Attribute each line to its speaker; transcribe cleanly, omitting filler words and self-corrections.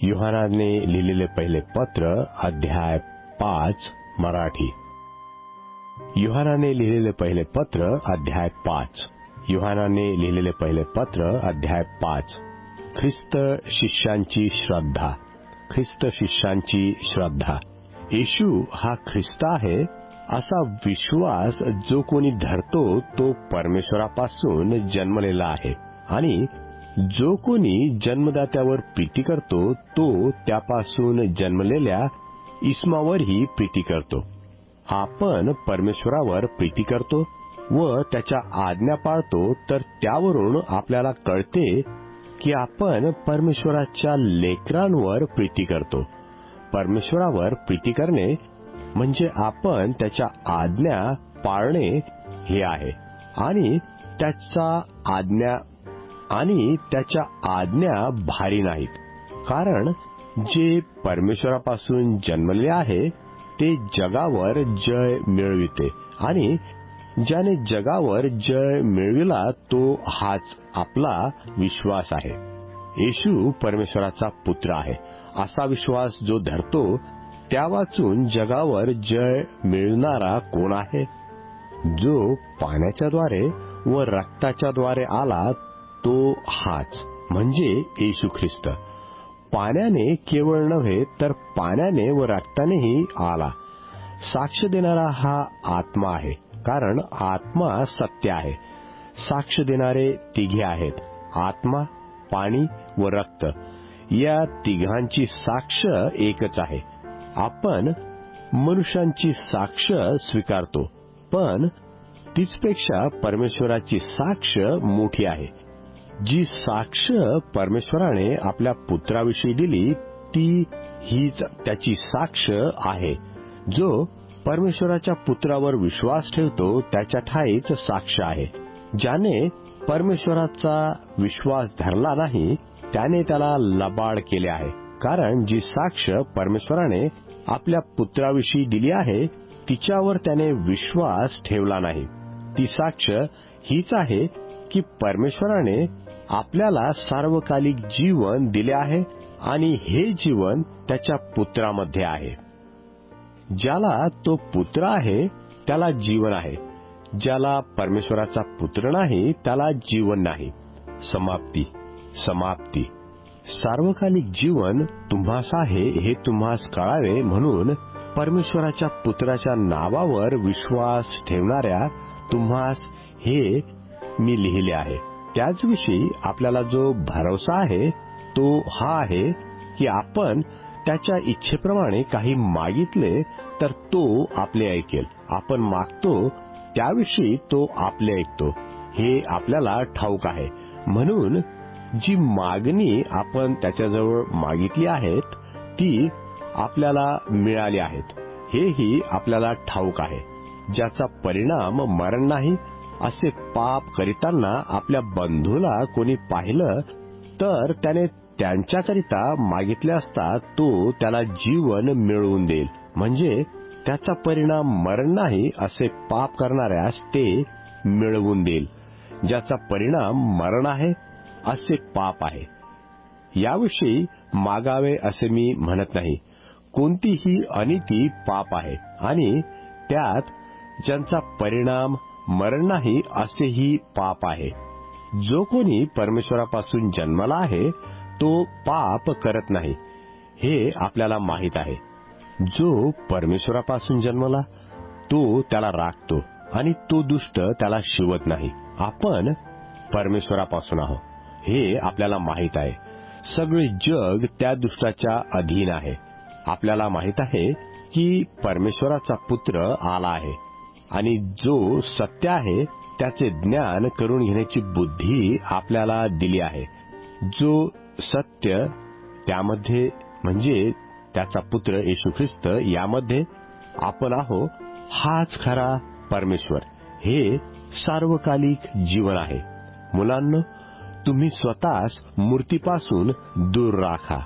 Speaker 1: योहानाने लिहिलेले पहिले पत्र अध्याय 5 मराठी. योहानाने लिहिलेले पहिले पत्र अध्याय 5. योहानाने लिहिलेले पहिले पत्र अध्याय 5. ख्रिस्त शिष्यांची श्रद्धा. ख्रिस्त शिष्यांची श्रद्धा. येशू हा ख्रिस्त आहे असा विश्वास जो कोणी धरतो तो परमेश्वरापासून जन्मलेला आहे आणि जो कोणी जन्मदात्यावर प्रीती करतो तो त्यापासून जन्मलेल्या इस्मावरही प्रीती करतो. आपण परमेश्वरावर प्रीती करतो व त्याच्या आज्ञा पाळतो तर त्यावरून आपल्याला कळते की आपण परमेश्वराच्या लेकरांवर प्रीती करतो. परमेश्वरावर प्रीती करणे म्हणजे आपण त्याच्या आज्ञा पाळणे हे आहे आणि त्याच्या आज्ञा भारी नाहीत. कारण जे परमेश्वरापासून जन्मले आहे ते जगावर जय मिळविते आणि ज्याने जगावर जय मिळविला तो हाच आपला विश्वास आहे. येशू परमेश्वराचा पुत्र आहे असा विश्वास जो धरतो त्या वाचून जगावर जय मिळणारा कोण आहे? जो पाण्याच्याद्वारे व रक्ताच्याद्वारे आला तो हाच म्हणजे येशू ख्रिस्त. पाण्याने केवळ नव्हे तर पाण्याने व रक्तानेही आला. साक्ष देणारा हा आत्मा आहे कारण आत्मा सत्य आहे. साक्ष देणारे तिघे आहेत, आत्मा, पाणी व रक्त. या तिघांची साक्ष एकच आहे. आपण मनुष्यांची साक्ष स्वीकारतो पण तीचपेक्षा परमेश्वराची साक्ष मोठी आहे. जी साक्ष परमेश्वराने आपल्या पुत्राविषयी दिली ती हीच त्याची साक्ष आहे. जो परमेश्वराच्या पुत्रावर विश्वास ठेवतो त्याच्या ठाईच साक्ष आहे. ज्याने परमेश्वराचा विश्वास धरला नाही त्याने त्याला लबाड केले आहे. कारण जी साक्ष परमेश्वराने आपल्या पुत्राविषयी दिली आहे तिच्यावर त्याने विश्वास ठेवला नाही. ती साक्ष हीच आहे की परमेश्वराने आपल्याला सार्वकालिक जीवन दिले आहे आणि हे जीवन त्याच्या पुत्रामध्ये आहे. ज्याला तो पुत्र आहे त्याला जीवन आहे. ज्याला परमेश्वराचा पुत्र नाही त्याला जीवन नाही. समाप्ती. समाप्ती. सार्वकालिक जीवन तुम्हास आहे हे तुम्हास कळावे म्हणून परमेश्वराच्या पुत्राच्या नावावर विश्वास ठेवणाऱ्या तुम्हास हे मी लिहिले आहे. त्याचविषयी आपल्याला जो भरोसा आहे तो हा आहे की आपण त्याच्या इच्छेप्रमाणे काही मागितले तर तो आपले ऐकेल. आपण मागतो त्याविषयी तो आपले ऐकतो हे आपल्याला ठाऊक आहे. म्हणून जी मागणी आपण त्याच्याजवळ मागितली आहेत ती आपल्याला मिळाली आहेत हेही आपल्याला ठाऊक आहे. ज्याचा परिणाम मरण नाही असे पाप करीताना आपल्या बंधूला कोणी पाहिलं तर त्याने त्यांच्याकरिता मागितले असता तो त्याला जीवन मिळवून देईल. म्हणजे त्याचा परिणाम मरण नाही असे पाप करणाऱ्यास ते मिळवून देईल. ज्याचा परिणाम मरण आहे असे पाप आहे. याविषयी मागावे असे मी म्हणत नाही. कोणतीही अनिती पाप आहे आणि त्यात ज्यांचा परिणाम मरण नाही असेही पाप आहे. जो कोणी परमेश्वरापासून जन्मला आहे तो पाप करत नाही हे आपल्याला माहीत आहे. जो परमेश्वरापासून जन्मला तो त्याला राखतो आणि तो दुष्ट त्याला शिवत नाही. आपण परमेश्वरापासून आहोत हे आपल्याला माहीत आहे. सगळे जग त्या दुष्टाच्या अधीन आहे. आपल्याला माहीत आहे की परमेश्वराचा पुत्र आला आहे आणि जो सत्य आहे त्याचे ज्ञान करून घेण्याची बुद्धी आपल्याला दिली आहे. जो सत्य त्यामध्ये म्हणजे त्याचा पुत्र येशू ख्रिस्त यामध्ये आपण आहो हाच खरा परमेश्वर. हे सार्वकालिक जीवन आहे. मुलांनो, तुम्ही स्वतःस मूर्तीपासून दूर राखा.